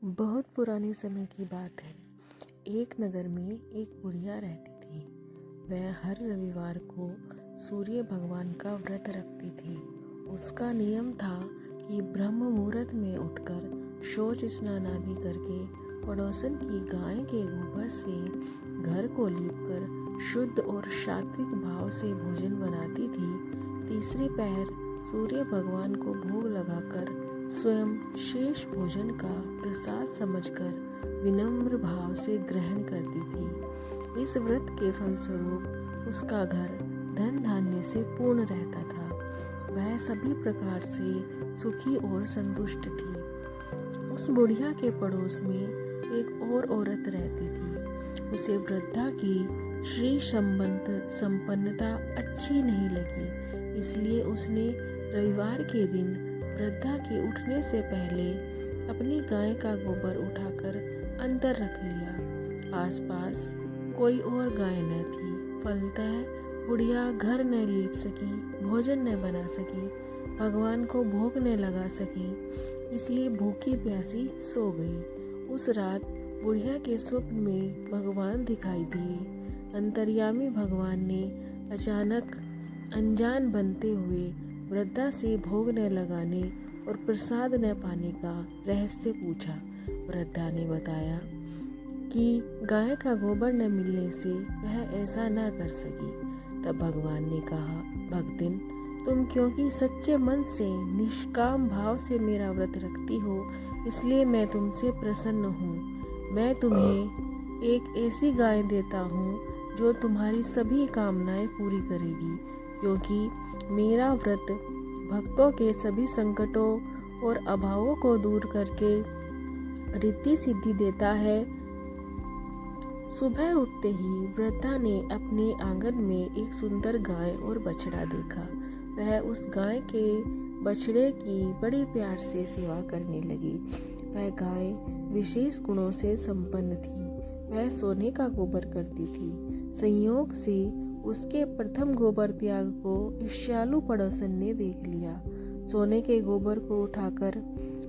बहुत पुराने समय की बात है। एक नगर में एक बुढ़िया रहती थी। वह हर रविवार को सूर्य भगवान का व्रत रखती थी। उसका नियम था कि ब्रह्म मुहूर्त में उठकर शौच स्नान आदि करके पड़ोसन की गाय के गोबर से घर को लीपकर शुद्ध और सात्विक भाव से भोजन बनाती थी। तीसरी पहर सूर्य भगवान को भोग लगाकर स्वयं शेष भोजन का प्रसाद समझकर विनम्र भाव से ग्रहण करती थी। इस व्रत के फलस्वरूप उसका घर धन धान्य से पूर्ण रहता था। वह सभी प्रकार से सुखी और संतुष्ट थी। उस बुढ़िया के पड़ोस में एक और औरत रहती थी। उसे वृद्धा की श्री संपन्नता अच्छी नहीं लगी, इसलिए उसने रविवार के दिन वृद्धा के उठने से पहले अपनी गाय का गोबर उठाकर अंदर रख लिया। आसपास कोई और गाय न थी। फलतः बुढ़िया घर न लीप सकी, भोजन न बना सकी, भगवान को भोग न लगा सकी, इसलिए भूखी प्यासी सो गई। उस रात बुढ़िया के स्वप्न में भगवान दिखाई दिए। अंतर्यामी भगवान ने अचानक अनजान बनते हुए वृद्धा से भोग न लगाने और प्रसाद न पाने का रहस्य पूछा। वृद्धा ने बताया कि गाय का गोबर न मिलने से वह ऐसा न कर सकी। तब भगवान ने कहा, भक्तिन, तुम क्योंकि सच्चे मन से निष्काम भाव से मेरा व्रत रखती हो, इसलिए मैं तुमसे प्रसन्न हूँ। मैं तुम्हें एक ऐसी गाय देता हूँ जो तुम्हारी सभी कामनाएं पूरी करेगी, क्योंकि मेरा व्रत भक्तों के सभी संकटों और अभावों को दूर करके रिद्धि सिद्धि देता है। सुबह उठते ही वृद्धा ने अपने आंगन में एक सुंदर गाय और बछड़ा देखा। वह उस गाय के बछड़े की बड़ी प्यार से सेवा करने लगी। वह गाय विशेष गुणों से संपन्न थी। वह सोने का गोबर करती थी। संयोग से उसके प्रथम गोबर त्याग को ईर्ष्यालु पड़ोसन ने देख लिया। सोने के गोबर को उठाकर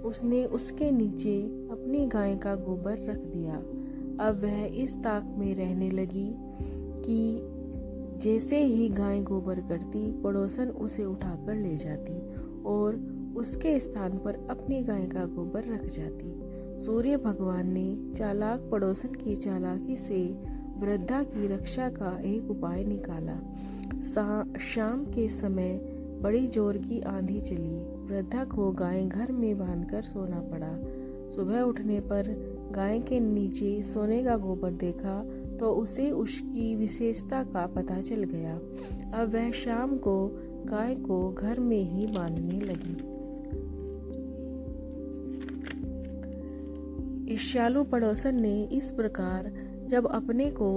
उसने उसके नीचे अपनी गाय का गोबर रख दिया। अब वह इस ताक में रहने लगी कि जैसे ही गाय गोबर करती, पड़ोसन उसे उठाकर ले जाती और उसके स्थान पर अपनी गाय का गोबर रख जाती। सूर्य भगवान ने चालाक पड़ोसन की चालाकी से वृद्धा की रक्षा का एक उपाय निकाला। शाम के समय बड़ी जोर की आंधी चली। वृद्धा को गाय घर में बांधकर सोना पड़ा। सुबह उठने पर गाय के नीचे सोने का गोबर देखा तो उसे उसकी विशेषता का पता चल गया। अब वह शाम को गाय को घर में ही बांधने लगी। ईर्ष्यालु पड़ोसन ने इस प्रकार जब अपने को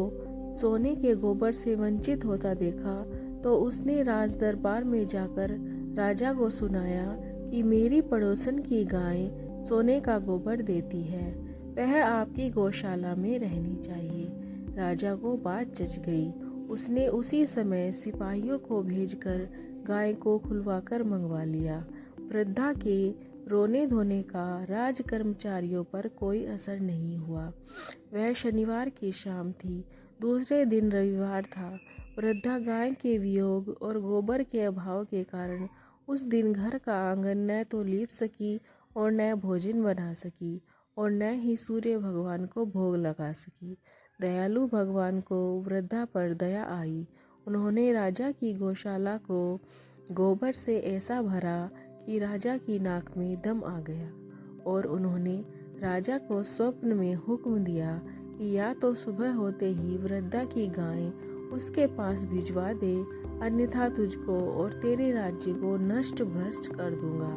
सोने के गोबर से वंचित होता देखा तो उसने राज दरबार में जाकर राजा को सुनाया कि मेरी पड़ोसन की गाय सोने का गोबर देती है, वह आपकी गौशाला में रहनी चाहिए। राजा को बात जच गई। उसने उसी समय सिपाहियों को भेजकर गाय को खुलवाकर मंगवा लिया। वृद्धा के रोने धोने का राज कर्मचारियों पर कोई असर नहीं हुआ। वह शनिवार की शाम थी। दूसरे दिन रविवार था। वृद्धा गाय के वियोग और गोबर के अभाव के कारण उस दिन घर का आंगन न तो लीप सकी और न भोजन बना सकी और न ही सूर्य भगवान को भोग लगा सकी। दयालु भगवान को वृद्धा पर दया आई। उन्होंने राजा की गौशाला को गोबर से ऐसा भरा कि राजा की नाक में दम आ गया और उन्होंने राजा को स्वप्न में हुक्म दिया कि या तो सुबह होते ही वृद्धा की गाय उसके पास भिजवा दे, अन्यथा तुझको और तेरे राज्य को नष्ट भ्रष्ट कर दूंगा।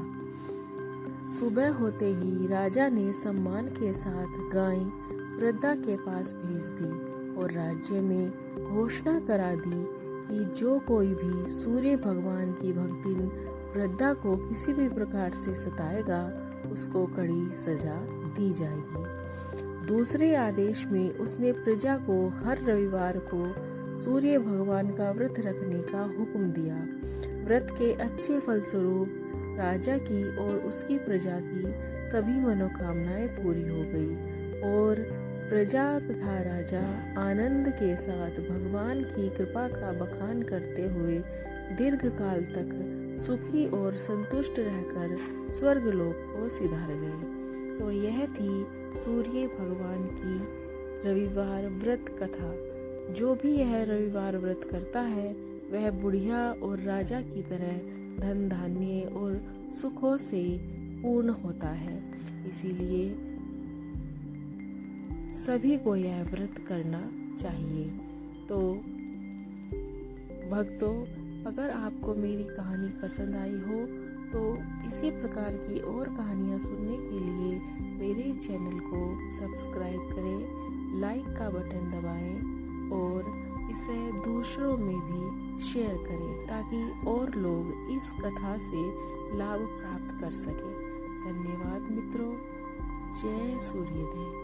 सुबह होते ही राजा ने सम्मान के साथ गाय वृद्धा के पास भेज दी और राज्य में घोषणा करा दी कि जो कोई भी सूर्य भगवान की भक्तिन वृद्धा को किसी भी प्रकार से सताएगा, उसको कड़ी सजा दी जाएगी। दूसरे आदेश में उसने प्रजा को हर रविवार को सूर्य भगवान का व्रत रखने का हुक्म दिया। व्रत के अच्छे फलस्वरूप राजा की और उसकी प्रजा की सभी मनोकामनाएं पूरी हो गई और प्रजा तथा राजा आनंद के साथ भगवान की कृपा का बखान करते हुए दीर्घ काल तक सुखी और संतुष्ट रहकर स्वर्गलोक को सिधार गए। तो यह थी सूर्य भगवान की रविवार व्रत कथा। जो भी यह रविवार व्रत करता है वह बुढ़िया और राजा की तरह धन धान्य और सुखों से पूर्ण होता है। इसीलिए सभी को यह व्रत करना चाहिए। तो भक्तों, अगर आपको मेरी कहानी पसंद आई हो तो इसी प्रकार की और कहानियाँ सुनने के लिए मेरे चैनल को सब्सक्राइब करें, लाइक का बटन दबाएं और इसे दूसरों में भी शेयर करें ताकि और लोग इस कथा से लाभ प्राप्त कर सकें। धन्यवाद मित्रों। जय सूर्यदेव।